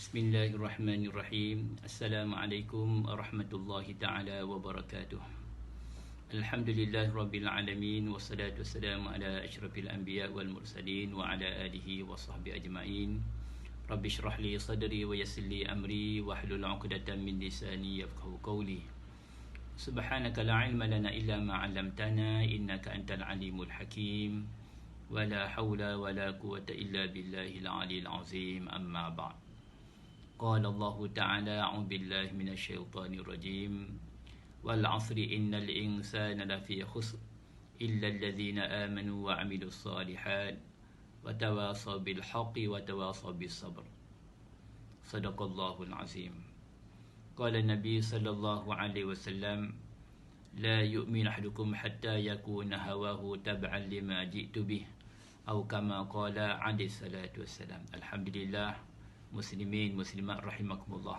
Bismillahirrahmanirrahim. Assalamualaikum warahmatullahi ta'ala wabarakatuh. Alhamdulillah Rabbil Alamin. Wassalatu wassalamu ala ashrafil anbiya wal mursalin wa ala alihi wa sahbihi ajma'in. Rabbi syrah li sadri wa yassir li amri wahlul 'uqdatam min lisani yafqahu qawli. Subhanaka la ilma lana illa ma 'allamtana innaka antal alimul hakim. Wala hawla wala quwwata illa billahil aliyil azim. Amma ba'd. Qala Allah Ta'ala a'udzu billahi minasy syaithanir rajim. Wal 'asri innal insana lafi khusr illa alladhina amanu wa 'amilus shalihat wa tawasaw bil haqqi wa tawasaw bis sabr. Shadaqallahul azim. Qala Nabi sallallahu alaihi wasallam, la yu'minu ahadukum hatta yakuna hawahu tab'an lima ji'tu bih, atau kama qala alaihi salatu wassalam. Alhamdulillah, muslimin muslimat rahimakumullah.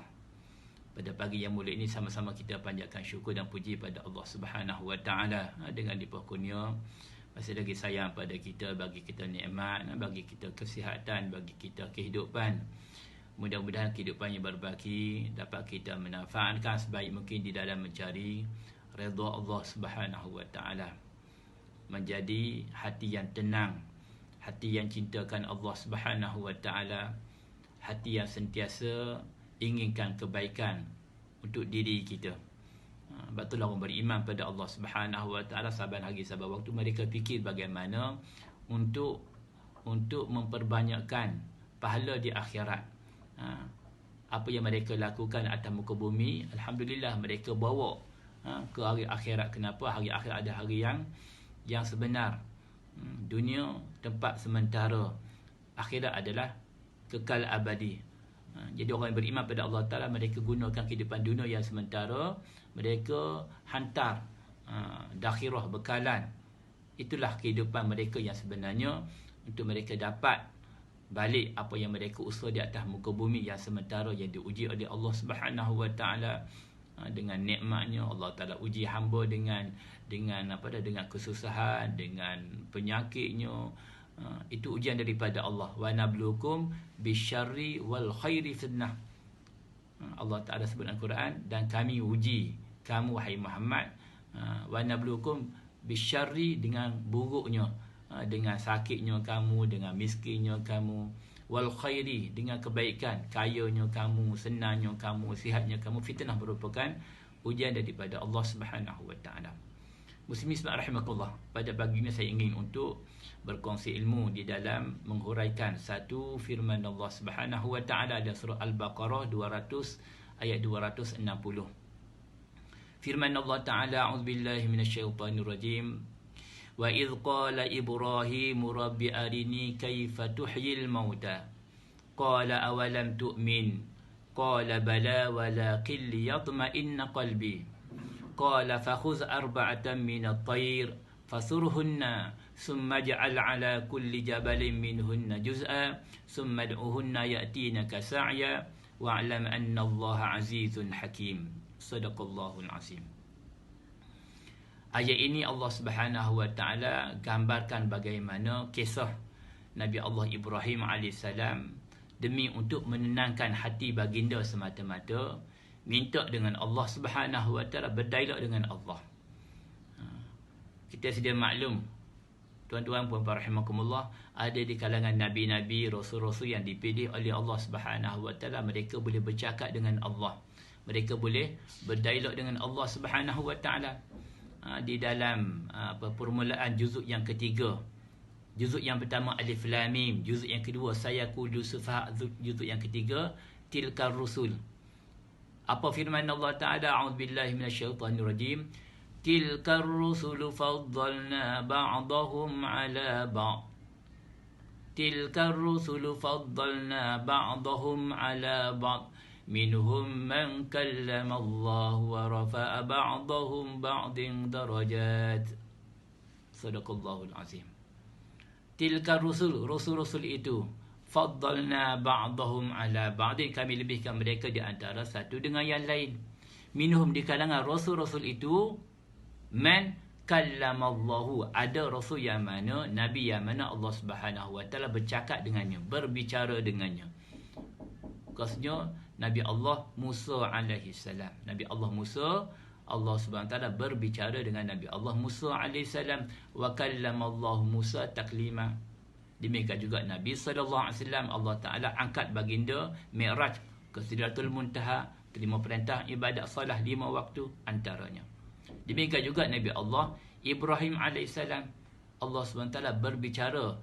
Pada pagi yang mulia ini sama-sama kita panjatkan syukur dan puji pada Allah Subhanahu wa taala dengan limpah kurnia masih lagi sayang pada kita, bagi kita nikmat, bagi kita kesihatan, bagi kita kehidupan. Mudah-mudahan kehidupan yang berbaki dapat kita manfaatkan sebaik mungkin di dalam mencari redha Allah Subhanahu wa taala. Menjadi hati yang tenang, hati yang cintakan Allah Subhanahu wa taala, hati yang sentiasa inginkan kebaikan untuk diri kita. Betul orang beriman pada Allah Subhanahu wa taala saban hari saban waktu mereka fikir bagaimana untuk memperbanyakkan pahala di akhirat. Apa yang mereka lakukan atas muka bumi, alhamdulillah mereka bawa ke hari akhirat. Kenapa? Hari akhirat ada hari yang sebenar. Dunia tempat sementara, akhirat adalah kekal abadi. Jadi orang yang beriman pada Allah Ta'ala, mereka gunakan kehidupan dunia yang sementara, mereka hantar dakhirah, bekalan. Itulah kehidupan mereka yang sebenarnya, untuk mereka dapat balik apa yang mereka usaha di atas muka bumi yang sementara, yang diuji oleh Allah Subhanahu wa taala. Dengan nikmatnya Allah Ta'ala uji hamba dengan kesusahan, dengan penyakitnya. Itu ujian daripada Allah. Wa nabluukum bisyarri wal khairi fitnah. Allah Ta'ala sebut dalam Quran, dan kami uji kamu wahai Muhammad. Wa nabluukum bisyarri, dengan buruknya, dengan sakitnya kamu, dengan miskinnya kamu. Wal khairi, dengan kebaikan, kayanya kamu, senangnya kamu, sihatnya kamu. Fitnah merupakan ujian daripada Allah Subhanahu wa taala. Muslimin rahimakumullah, pada pagi ini saya ingin untuk berkongsi ilmu di dalam menghuraikan satu firman Allah Subhanahu wa taala dalam surah Al-Baqarah 200 ayat 260. Firman Allah Ta'ala, a'udzubillahi minasyaitonir rajim. Wa idh qala Ibrahim rabbi arini kaifa tuhyil mauta qala awalam tu'min qala bala walakin liyatma'inna qalbi qala fakhudh arba'atan minat tayr fasurhunna summa ja'al ala kulli jabalin minhunna juz'a summa ad'uhunna ya'tinaka sa'ya wa'lam anna Allah azizun hakim. Sadaqallahul azim. Ayat ini Allah Subhanahu wa taala gambarkan bagaimana kisah Nabi Allah Ibrahim AS demi untuk menenangkan hati baginda semata-mata, minta dengan Allah Subhanahu wa taala, berdialog dengan Allah. Kita sedia maklum, tuan-tuan puan-puan rahimakumullah, ada di kalangan nabi-nabi, rasul-rasul yang dipilih oleh Allah Subhanahu wa taala, mereka boleh bercakap dengan Allah. Mereka boleh berdialog dengan Allah Subhanahu wa taala. Di dalam permulaan juzuk yang ketiga, juzuk yang pertama Alif Lam Mim, juzuk yang kedua Sayaqulu Sufaha, juzuk yang ketiga Tilkar Rusul. Apa firman Allah Ta'ala? A'udzubillahi minasyaitonir rajim. Tilkar rusulu faddalna ba'dahum 'ala ba'd. Tilkar rusulu faddalna ba'dahum 'ala ba'd. Minhum man kallama Allah wa rafa'a ba'dahum ba'din darajat. Sadaqallahul azim. Tilka rusul, rasul-rasul itu, faddalna ba'dahum ala ba'din, kami lebihkan mereka di antara satu dengan yang lain. Minhum, di kalangan rasul-rasul itu, man kallama Allah, ada rasul yang mana, nabi yang mana Allah Subhanahu wa taala bercakap dengannya, berbicara dengannya. Khususnya Nabi Allah Musa alaihi salam. Nabi Allah Musa, Allah Subhanahu taala berbicara dengan Nabi Allah Musa alaihi salam, wa kallamallahu Musa taklima. Demikian juga Nabi sallallahu alaihi wasallam, Allah taala angkat baginda Mi'raj ke Sidratul Muntaha, terima perintah ibadat solat 5 waktu antaranya. Demikian juga Nabi Allah Ibrahim AS, Allah SWT berbicara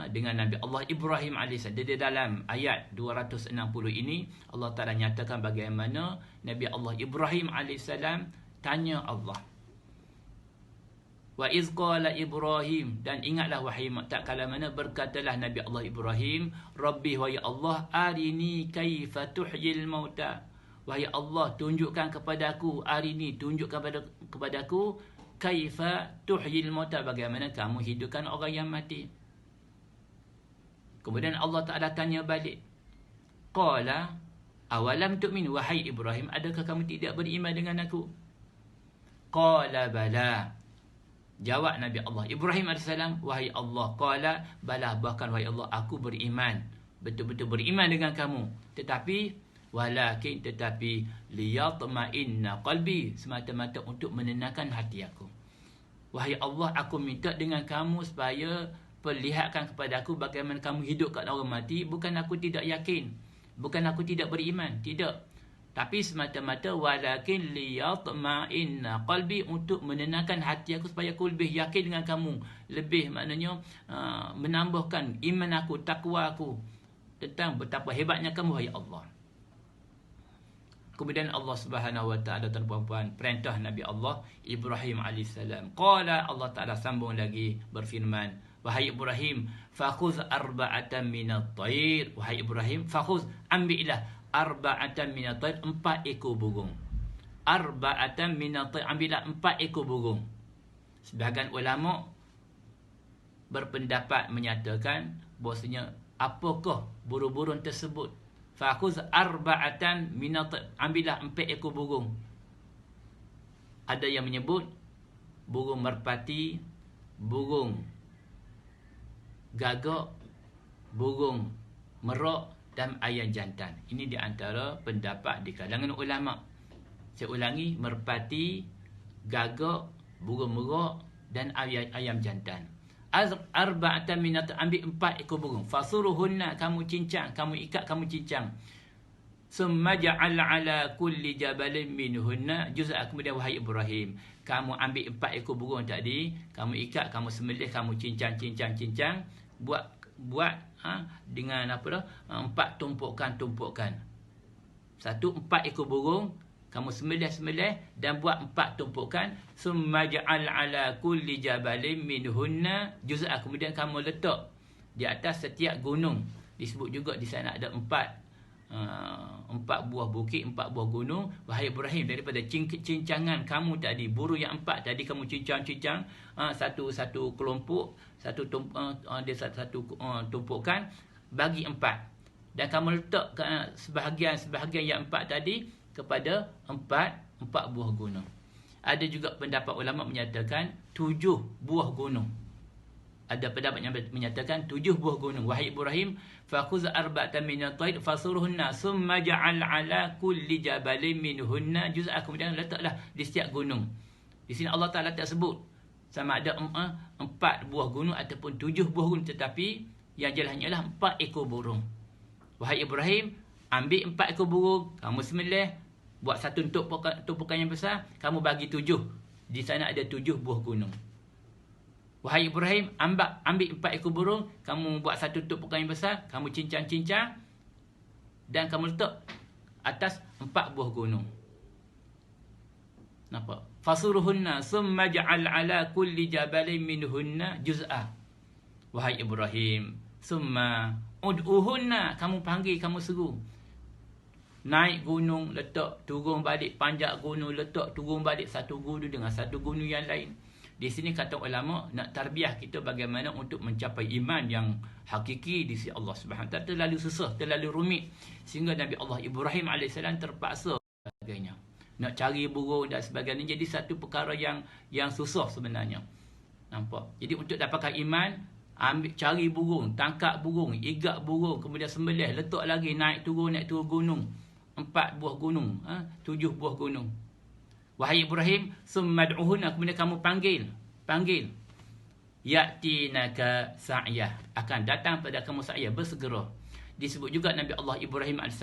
dengan Nabi Allah Ibrahim AS. Di dalam ayat 260 ini Allah Ta'ala nyatakan bagaimana Nabi Allah Ibrahim AS tanya Allah, wa iz qala Ibrahim, dan ingatlah wahai tak kala mana berkatalah Nabi Allah Ibrahim, Rabbi wa ya Allah arini kaifa tuhyil mauta, wahai Allah tunjukkan kepadaku, arini tunjukkan kepadaku kaifa tuhyil mauta, bagaimana kamu hidupkan orang yang mati. Kemudian Allah Taala tanya balik, qala awalam tu'min, wahai Ibrahim adakah kamu tidak beriman dengan aku? Qala bala, jawab Nabi Allah Ibrahim AS, wahai Allah, qala bala, bahkan wahai Allah aku beriman, betul-betul beriman dengan kamu, tetapi walakin, tetapi liyatma'inna qalbi, semata-mata untuk menenangkan hati aku. Wahai Allah, aku minta dengan kamu supaya perlihatkan kepada aku bagaimana kamu hidupkan orang mati. Bukan aku tidak yakin, bukan aku tidak beriman, tidak, tapi semata-mata walakin liyatma'inna qalbi, untuk menenangkan hati aku supaya aku lebih yakin dengan kamu, lebih maknanya menambahkan iman aku, takwa aku tentang betapa hebatnya kamu wahai Allah. Kemudian Allah Subhanahu wa taala, tuan-puan, perintah Nabi Allah Ibrahim alaihissalam. Qala, Allah Taala sambung lagi berfirman, wahai Ibrahim, fakhudh arba'atan minat thair, wahai Ibrahim, fakhudh, ambillah arba'atan minat thair, 4 ekor burung. Arba'atan minat thair, ambillah 4 ekor burung. Sebahagian ulama berpendapat menyatakan bahwasanya apakah burung-burung tersebut? Fakhudh arba'atan minat thair, ambillah 4 ekor burung. Ada yang menyebut burung merpati, burung gagak, burung merak dan ayam jantan. Ini di antara pendapat di kalangan ulama. Saya ulangi, merpati, gagak, burung merak dan ayam jantan. Arba'atan minat, ambil 4 ekor burung. Fasuruhunna, kamu cincang, kamu ikat, kamu cincang. Summa ja'al ala kulli jabalin minhunna juz'a, kemudian wahai Ibrahim, kamu ambil 4 ekor burung tadi, kamu ikat, kamu sembelih, kamu cincang, buat dengan apa dah, 4 tumpukan. 4 ekor burung kamu sembelih dan buat 4 tumpukan. Summa ja'al ala kulli jabalin minhunna juz'a, kemudian kamu letak di atas setiap gunung. Disebut juga di sana ada 4 buah bukit, 4 buah gunung. Wahai Ibrahim, daripada cincangan kamu tadi, burung yang 4 tadi kamu cincang, satu kelompok, satu tumpukan, bagi 4, dan kamu letak sebahagian yang 4 tadi kepada 4 buah gunung. Ada juga pendapat ulama menyatakan 7 buah gunung. Ada pendapat yang menyatakan 7 buah gunung. Wahai Ibrahim, fakhudh arba'atan minat thair fasurhunna summa ja'al ala kulli jabalin minhunna juz'a, kemudian letaklah di setiap gunung. Di sini Allah Taala tak sebut sama ada 4 buah gunung ataupun 7 buah gunung, tetapi yang jelas hanyalah 4 ekor burung. Wahai Ibrahim, ambil 4 ekor burung, kamu sembelih, buat satu tumpukan yang besar, kamu bagi 7. Di sana ada 7 buah gunung. Wahai Ibrahim, ambil 4 ekor burung, kamu buat satu tumpukan yang besar, kamu cincang, dan kamu letak atas 4 buah gunung. Nampak? Fasuruhunna summa ja'al ala kulli jabalin minhunna juz'a. Wahai Ibrahim, summa ud'uhunna, kamu panggil, kamu seru. Naik gunung, letak, turun balik, panjat gunung, letak, turun balik, satu gunung dengan satu gunung yang lain. Di sini kata ulama, nak tarbiyah kita bagaimana untuk mencapai iman yang hakiki di sisi Allah Subhanahu Taala, terlalu susah, terlalu rumit, sehingga Nabi Allah Ibrahim AS terpaksa sebagainya. Nak cari burung dan sebagainya jadi satu perkara yang susah sebenarnya. Nampak? Jadi untuk dapatkan iman, ambil cari burung, tangkap burung, igat burung, kemudian sembelih, letak lagi, naik turun gunung. 4 buah gunung, 7 buah gunung. Wahai Ibrahim, summad'uhunna, kemudian kamu panggil. Ya'tinaka sa'yah, akan datang pada kamu sa'yah, bersegera. Disebut juga Nabi Allah Ibrahim AS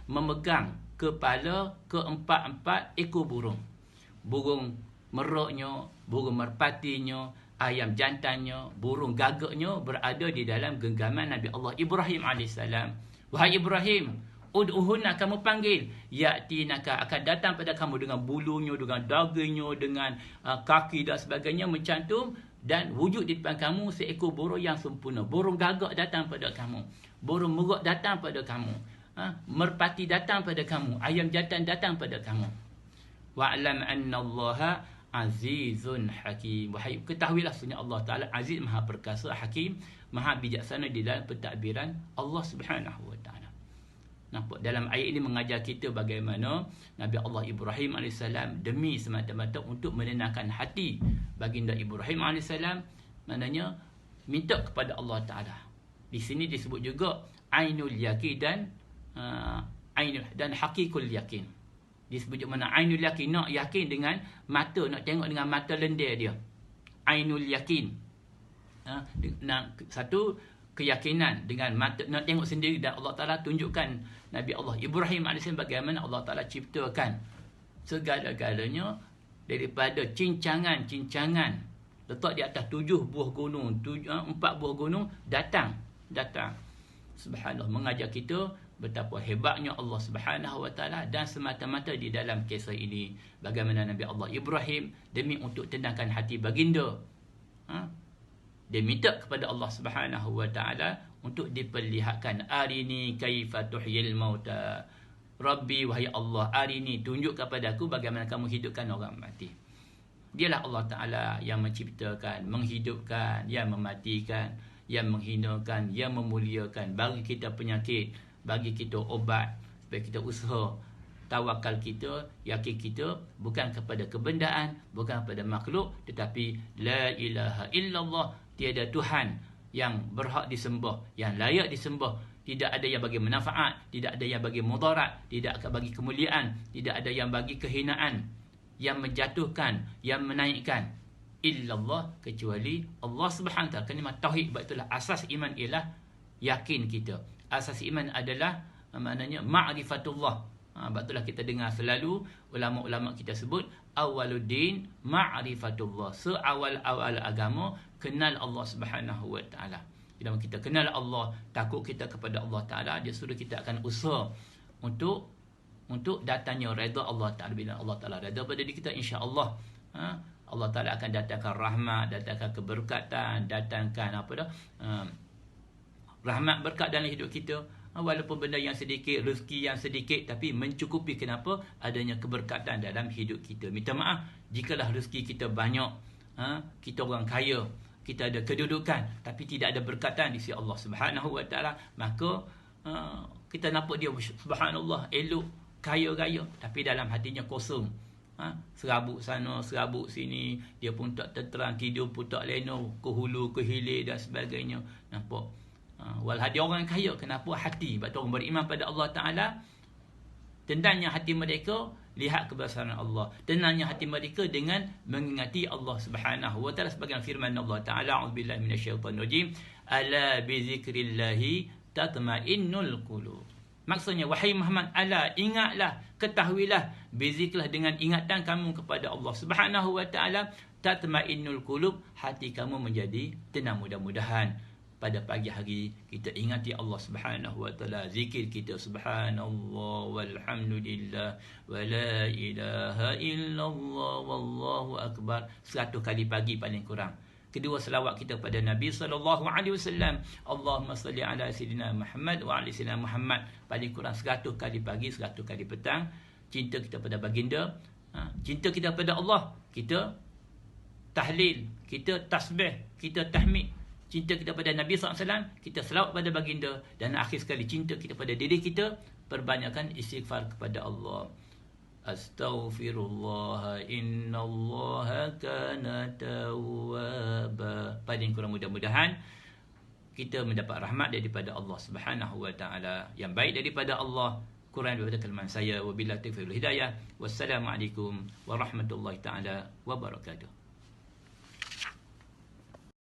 memegang kepala ke-4 ekor burung. Burung meroknya, burung merpatinya, ayam jantannya, burung gagaknya berada di dalam genggaman Nabi Allah Ibrahim AS. Wahai Ibrahim, ud'uhunna, kamu panggil. Ya'tinaka, akan datang pada kamu dengan bulunya, dengan dagingnya, dengan kaki dan sebagainya mencantum, dan wujud di depan kamu seekor burung yang sempurna. Burung gagak datang pada kamu, burung merok datang pada kamu, merpati datang pada kamu, ayam jantan datang pada kamu. Wa'lam anna Allaha azizun hakim. Wahai, ketahuilah sebenarnya Allah Ta'ala aziz, maha perkasa, hakim, maha bijaksana di dalam pentadbiran Allah Subhanahu wa Ta'ala. Nampak dalam ayat ini mengajar kita bagaimana Nabi Allah Ibrahim AS demi semata-mata untuk menenangkan hati baginda Ibrahim AS, maknanya minta kepada Allah Ta'ala. Di sini disebut juga ainul yaqin dan hakikul yakin. Disebut juga mana ainul yakin, nak yakin dengan mata, nak tengok dengan mata lendir dia. Ainul yakin. Satu, keyakinan dengan mata, nak tengok sendiri, dan Allah Ta'ala tunjukkan Nabi Allah Ibrahim AS bagaimana Allah Ta'ala ciptakan segala-galanya daripada cincangan, letak di atas 7 buah gunung, 4 buah gunung, datang. Subhanallah, mengajar kita betapa hebatnya Allah Subhanahu wa Ta'ala, dan semata-mata di dalam kisah ini bagaimana Nabi Allah Ibrahim demi untuk tenangkan hati baginda, dia minta kepada Allah Subhanahu wa Ta'ala untuk diperlihatkan, arini kaifa tuhyil mauta. Rabbi, wahai Allah, arini, tunjuk kepada aku bagaimana kamu hidupkan orang mati. Dialah Allah Ta'ala yang menciptakan, menghidupkan, yang mematikan, yang menghinakan, yang memuliakan, bagi kita penyakit, bagi kita obat, supaya kita usaha. Tawakal kita, yakin kita bukan kepada kebendaan, bukan kepada makhluk, tetapi la ilaha illallah, tiada Tuhan yang berhak disembah, yang layak disembah. Tidak ada yang bagi manfaat, tidak ada yang bagi mudarat, tidak bagi kemuliaan, tidak ada yang bagi kehinaan, yang menjatuhkan, yang menaikkan, illallah, kecuali Allah Subhanahu wa Ta'ala. Kalimah tauhid, itulah asas iman, ialah yakin kita. Asas iman adalah maknanya ma'rifatullah. Itulah kita dengar selalu ulama-ulama kita sebut awaluddin ma'rifatullah. Seawal-awal agama, kenal Allah Subhanahu wa Ta'ala. Bila kita kenal Allah, takut kita kepada Allah Ta'ala, dia suruh kita akan usaha untuk datangnya redha Allah Ta'ala. Bila Allah Ta'ala redha pada diri kita, insya-Allah Allah Ta'ala akan datangkan rahmat, datangkan keberkatan, datangkan rahmat, berkat dalam hidup kita. Walaupun benda yang sedikit, rezeki yang sedikit, tapi mencukupi. Kenapa? Adanya keberkatan dalam hidup kita. Minta maaf jikalah rezeki kita banyak, kita orang kaya, kita ada kedudukan, tapi tidak ada berkatan di sisi Allah Subhanahu wa Ta'ala, maka kita nampak dia subhanallah, elok, kaya-kaya, tapi dalam hatinya kosong. Serabut sana, serabut sini, dia pun tak tenteram, tidur pun tak lena, ke hulu, ke hilir dan sebagainya. Nampak? Walau dia orang kaya, kenapa hati? Sebab orang beriman pada Allah Ta'ala, tenangnya hati mereka lihat kebesaran Allah, tenangnya hati mereka dengan mengingati Allah Subhanahu wa Ta'ala, sebagaimana firman Allah Ta'ala, a'udzubillahi minasyaitonirrajim, ala bizikrillahi tatma'innul qulub. Maksudnya, wahai Muhammad, ala, ingatlah, ketahuilah, biziklah, dengan ingatan kamu kepada Allah Subhanahu wa Ta'ala, tatma'innul qulub, hati kamu menjadi tenang. Mudah-mudahan pada pagi hari kita ingati Allah Subhanahu wa Ta'ala, zikir kita subhanallah walhamdulillah wa la ilaha illallah wallahu akbar 100 kali pagi paling kurang. Kedua, selawat kita pada Nabi sallallahu alaihi wasallam, Allahumma salli ala sayyidina Muhammad wa ala sayyidina Muhammad, paling kurang 100 kali pagi, 100 kali petang. Cinta kita pada baginda, cinta kita pada Allah, kita tahlil, kita tasbih, kita tahmid. Cinta kita pada Nabi SAW, kita selawat pada baginda. Dan akhir sekali, cinta kita pada diri kita, perbanyakkan istighfar kepada Allah. Astaghfirullah, innallaha kana tawwaba. Paling kurang, mudah-mudahan kita mendapat rahmat daripada Allah Subhanahu wa taala. Yang baik daripada Allah, kurang daripada kalimat saya. Wabillahi taufiq wal hidayah. Wassalamualaikum warahmatullahi taala wabarakatuh.